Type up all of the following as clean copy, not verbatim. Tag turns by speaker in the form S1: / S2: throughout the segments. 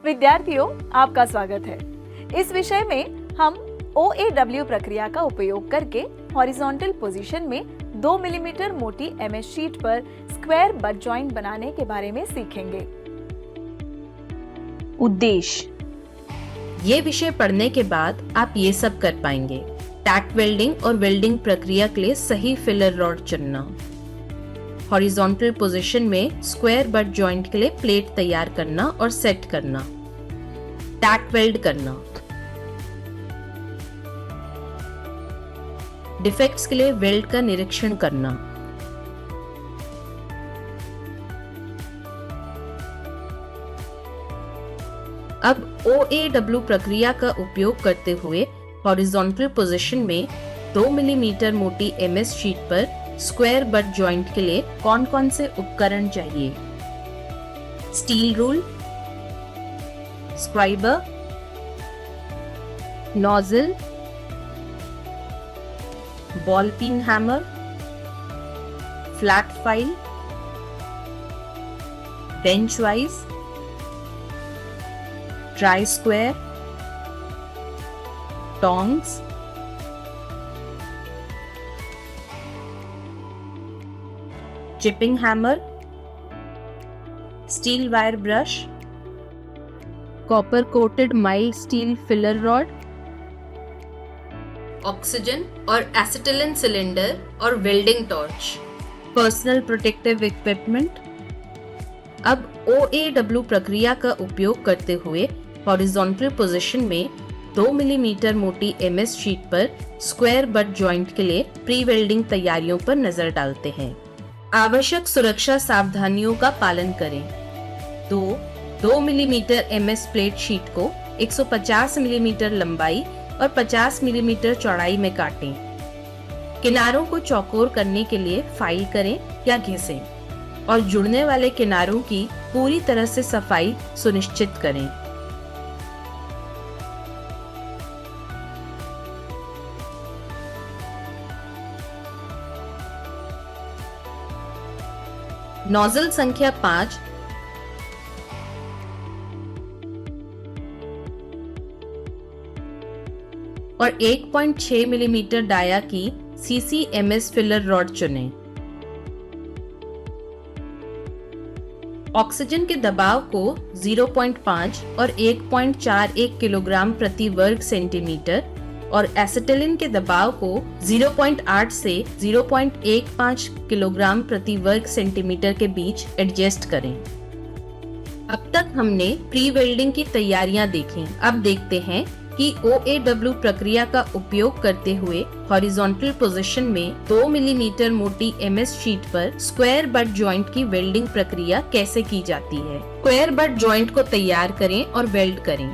S1: विद्यार्थियों, आपका स्वागत है। इस विषय में हम OAW प्रक्रिया का उपयोग करके हॉरिजॉन्टल पोजीशन में 2 मिलीमीटर मोटी MS शीट पर स्क्वायर बट जॉइंट बनाने के बारे में सीखेंगे।
S2: उद्देश्य: ये विषय पढ़ने के बाद आप ये सब कर पाएंगे। टैक वेल्डिंग और वेल्डिंग प्रक्रिया के लिए सही फिलर रॉड चुनना, हॉरिजॉन्टल पोजीशन में स्क्वायर बट जॉइंट के लिए प्लेट तैयार करना और सेट करना, टैक वेल्ड करना, डिफेक्ट्स के लिए वेल्ड का निरीक्षण करना, अब OAW प्रक्रिया का उपयोग करते हुए हॉरिजॉन्टल पोजीशन में 2 मिलीमीटर मोटी MS शीट पर स्क्वायर बट जॉइंट के लिए कौन कौन से उपकरण चाहिए? Steel rule, scriber, nozzle, ball pin hammer, flat file, bench wise, try square, tongs, chipping hammer, steel wire brush, copper coated mild steel filler rod, oxygen और acetylene cylinder और welding torch, personal protective equipment. अब OAW प्रक्रिया का उपयोग करते हुए horizontal position में 2 millimetre मोटी MS शीट पर स्क्वायर बट जॉइंट के लिए प्री वेल्डिंग तैयारियों पर नजर डालते हैं। आवश्यक सुरक्षा सावधानियों का पालन करें। 2 मिलीमीटर MS प्लेट शीट को 150 मिलीमीटर लंबाई और 50 मिलीमीटर चौड़ाई में काटें। किनारों को चौकोर करने के लिए फाइल करें या घिसें और जुड़ने वाले किनारों की पूरी तरह से सफाई सुनिश्चित करें। नोजल संख्या 5 और 1.6 मिलीमीटर डाया की CCMS फिलर रॉड चुनें। ऑक्सीजन के दबाव को 0.5 और 1.41 किलोग्राम प्रति वर्ग सेंटीमीटर और एसिटिलीन के दबाव को 0.8 से 0.15 किलोग्राम प्रति वर्ग सेंटीमीटर के बीच एडजस्ट करें। अब तक हमने प्री वेल्डिंग की तैयारियां देखी। अब देखते हैं कि OAW प्रक्रिया का उपयोग करते हुए हॉरिजॉन्टल पोजीशन में 2 मिलीमीटर मोटी MS शीट पर स्क्वायर बट जॉइंट की वेल्डिंग प्रक्रिया कैसे की जाती है। स्क्वायर बट जॉइंट को तैयार करें और वेल्ड करें।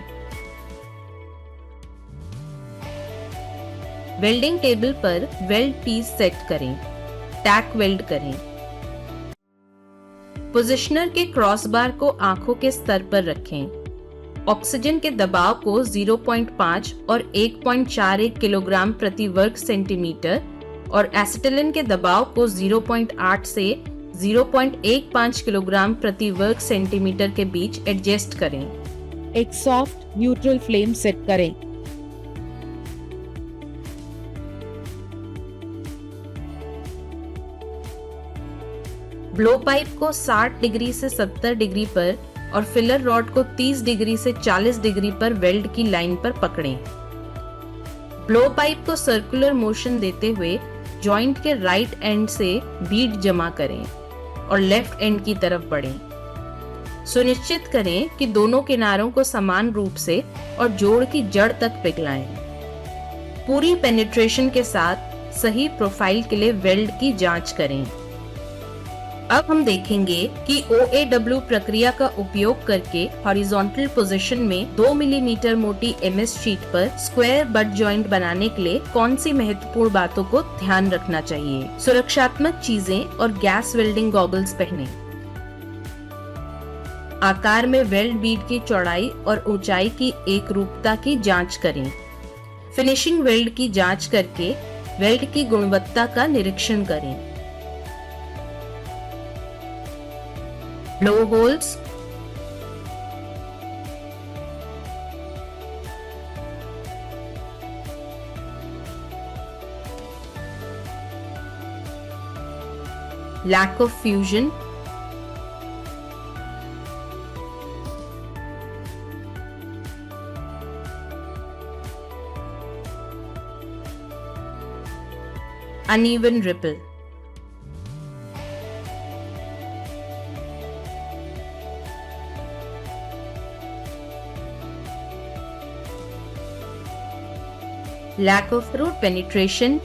S2: वेल्डिंग टेबल पर वेल्ड पीस सेट करें, टैक वेल्ड करें। पोजिशनर के क्रॉस बार को आंखों के स्तर पर रखें। ऑक्सीजन के दबाव को 0.5 और 1.41 किलोग्राम प्रति वर्ग सेंटीमीटर और एसिटिलीन के दबाव को 0.8 से 0.15 किलोग्राम प्रति वर्ग सेंटीमीटर के बीच एडजस्ट करें।
S3: एक सॉफ्ट न्यूट्रल फ्लेम सेट करें।
S2: ब्लो पाइप को 60 डिग्री से 70 डिग्री पर और फिलर रॉड को 30 डिग्री से 40 डिग्री पर वेल्ड की लाइन पर पकड़ें। ब्लो पाइप को सर्कुलर मोशन देते हुए जॉइंट के राइट एंड से बीड जमा करें और लेफ्ट एंड की तरफ बढ़ें। सुनिश्चित करें कि दोनों किनारों को समान रूप से और जोड़ की जड़ तक पिघलाएं। पूरी पेनिट्रेशन के साथ सही प्रोफाइल के लिए वेल्ड की जांच करें। अब हम देखेंगे कि OAW प्रक्रिया का उपयोग करके हॉरिजॉन्टल पोजीशन में 2 मिलीमीटर मोटी MS शीट पर स्क्वायर बट जॉइंट बनाने के लिए कौन सी महत्वपूर्ण बातों को ध्यान रखना चाहिए। सुरक्षात्मक चीजें और गैस वेल्डिंग गॉगल्स पहनें। आकार में वेल्ड बीड की चौड़ाई और ऊंचाई की एकरूपता की जांच करें। फिनिशिंग वेल्ड की जांच करके वेल्ड की गुणवत्ता का निरीक्षण करें। Blow holes, lack of fusion, uneven ripple. Lack of root penetration,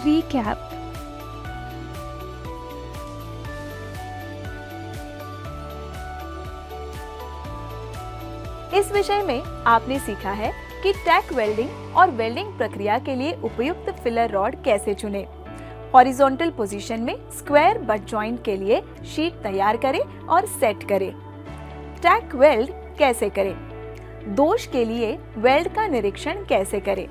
S1: recap. इस विषय में आपने सीखा है कि टैक वेल्डिंग और वेल्डिंग प्रक्रिया के लिए उपयुक्त फिलर रॉड कैसे चुनें, हॉरिजॉन्टल पोजीशन में स्क्वायर बट जॉइंट के लिए शीट तैयार करें और सेट करें, टैक वेल्ड कैसे करें, दोष के लिए वेल्ड का निरीक्षण कैसे करें,